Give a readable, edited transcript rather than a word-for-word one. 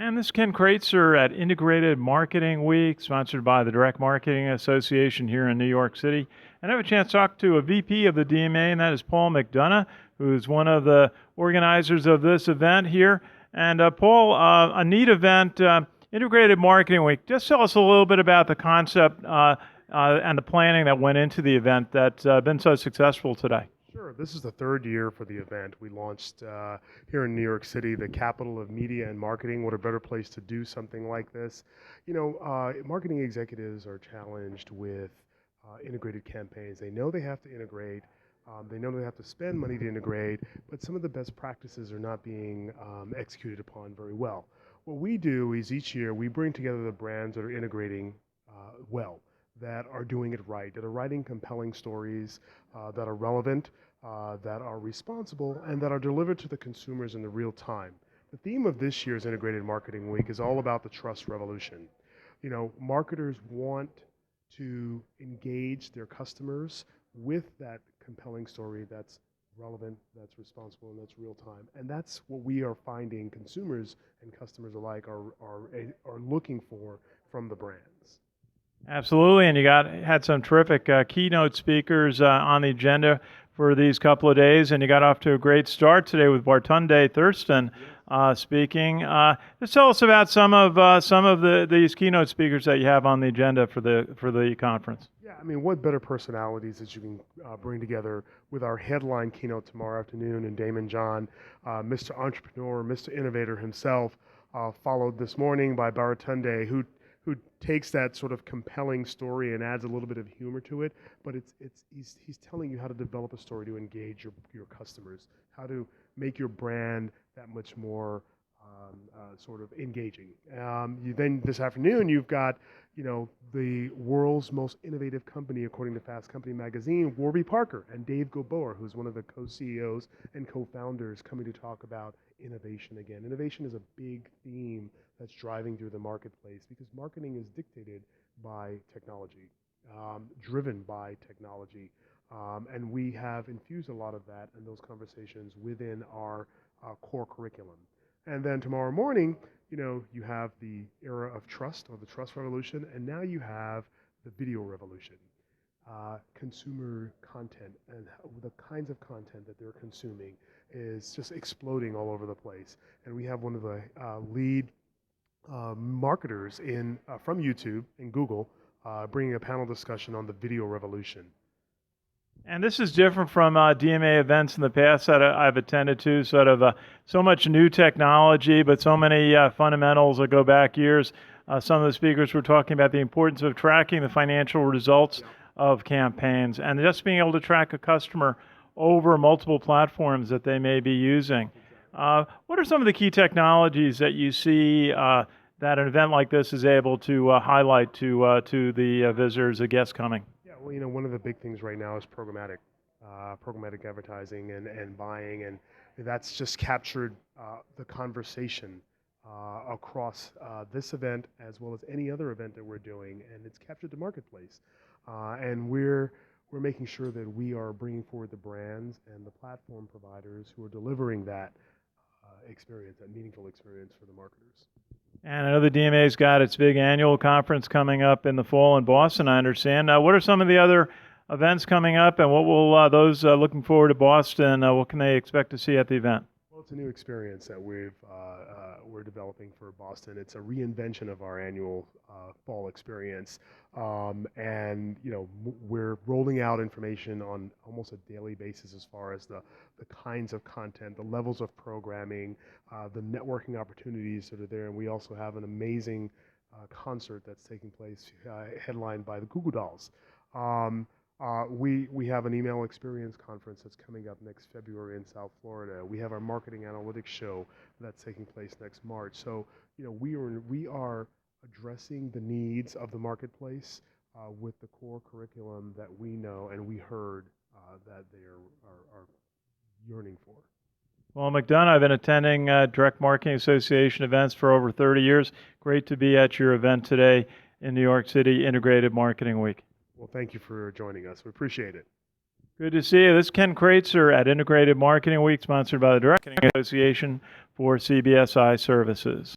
And this is Ken Kreitzer at Integrated Marketing Week, sponsored by the Direct Marketing Association here in New York City. And I have a chance to talk to a VP of the DMA, and that is Paul McDonnough, who is one of the organizers of this event here. And Paul, a neat event, Integrated Marketing Week. Just tell us a little bit about the concept and the planning that went into the event that's been so successful today. Sure. This is the third year for the event. We launched here in New York City, the capital of media and marketing. What a better place to do something like this. You know, marketing executives are challenged with integrated campaigns. They know they have to integrate. They know they have to spend money to integrate, but some of the best practices are not being executed upon very well. What we do is each year we bring together the brands that are integrating well, that are doing it right, that are writing compelling stories that are relevant, that are responsible, and that are delivered to the consumers in the real time. The theme of this year's Integrated Marketing Week is all about the trust revolution. You know, marketers want to engage their customers with that compelling story that's relevant, that's responsible, and that's real time. And that's what we are finding consumers and customers alike are looking for from the brands. Absolutely, and you had some terrific keynote speakers on the agenda for these couple of days, and you got off to a great start today with Bartunde Thurston speaking. Just tell us about some of these keynote speakers that you have on the agenda for the conference. Yeah, I mean, what better personalities that you can bring together with our headline keynote tomorrow afternoon, and Damon John, Mr. Entrepreneur, Mr. Innovator himself, followed this morning by Baratunde, who takes that sort of compelling story and adds a little bit of humor to it, but he's telling you how to develop a story to engage your customers, how to make your brand that much more sort of engaging. Then this afternoon you've got, you know, the world's most innovative company according to Fast Company magazine, Warby Parker, and Dave Gilboa, who's one of the co-CEOs and co-founders, coming to talk about innovation again. Innovation is a big theme that's driving through the marketplace because marketing is dictated by technology, driven by technology. And we have infused a lot of that in those conversations within our core curriculum. And then tomorrow morning, you know, you have the era of trust, or the trust revolution, and now you have the video revolution. Consumer content and the kinds of content that they're consuming is just exploding all over the place. And we have one of the lead marketers from YouTube and Google bringing a panel discussion on the video revolution. And this is different from DMA events in the past that I've attended to, sort of so much new technology, but so many fundamentals that go back years. Some of the speakers were talking about the importance of tracking the financial results of campaigns and just being able to track a customer over multiple platforms that they may be using. What are some of the key technologies that you see that an event like this is able to highlight to the visitors, the guests coming? Well, you know, one of the big things right now is programmatic advertising and buying, and that's just captured the conversation across this event as well as any other event that we're doing, and it's captured the marketplace. And we're making sure that we are bringing forward the brands and the platform providers who are delivering that experience, that meaningful experience for the marketers. And I know the DMA's got its big annual conference coming up in the fall in Boston, I understand. What are some of the other events coming up, and what will those looking forward to Boston, what can they expect to see at the event? Well, it's a new experience that we're developing for Boston. It's a reinvention of our annual fall experience, and you know, we're rolling out information on almost a daily basis as far as the kinds of content, the levels of programming, the networking opportunities that are there, and we also have an amazing concert that's taking place headlined by the Goo Goo Dolls. We have an email experience conference that's coming up next February in South Florida. We have our marketing analytics show that's taking place next March. So, you know, we are addressing the needs of the marketplace with the core curriculum that we know and we heard that they are yearning for. Well, McDonnough, I've been attending Direct Marketing Association events for over 30 years. Great to be at your event today in New York City, Integrated Marketing Week. Well, thank you for joining us. We appreciate it. Good to see you. This is Ken Kreitzer at Integrated Marketing Week, sponsored by the Direct Marketing Association for CBSI Services.